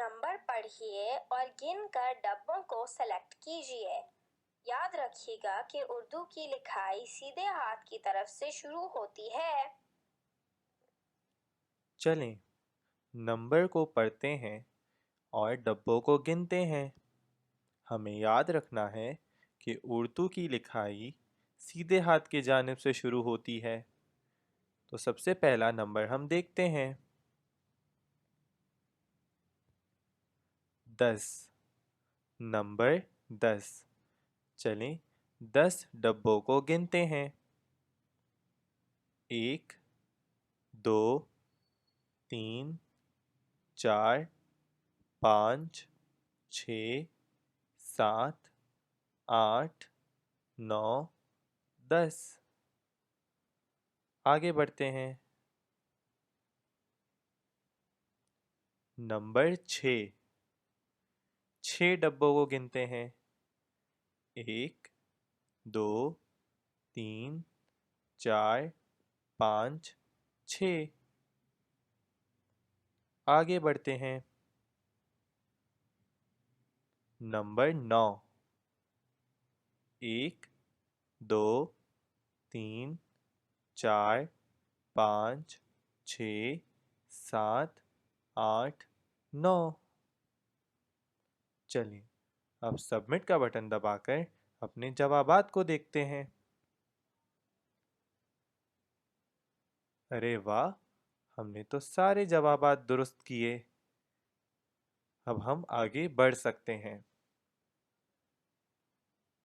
Number पढ़िए और गिनकर डब्बों को सेलेक्ट कीजिए। याद रखिएगा कि उर्दू की लिखाई सीधे हाथ की तरफ से शुरू होती है। चलें नंबर को पढ़ते हैं और डब्बों को गिनते हैं। हमें याद रखना है कि उर्दू की लिखाई सीधे हाथ की जानिब से शुरू होती है। तो सबसे पहला नंबर हम देखते हैं 10। नंबर 10। चलें 10 डब्बों को गिनते हैं। 1 2 3 4 5 6 7 8 9 10। आगे बढ़ते हैं। नंबर 6। 6 डब्बों को गिनते हैं। 1 2 3 4 5 6। आगे बढ़ते हैं। नंबर 9। 1 2 3 4 5 6 7 8 9। चलिए अब सबमिट का बटन दबाकर अपने जवाबात को देखते हैं। अरे वाह, हमने तो सारे जवाबात दुरुस्त किए। अब हम आगे बढ़ सकते हैं।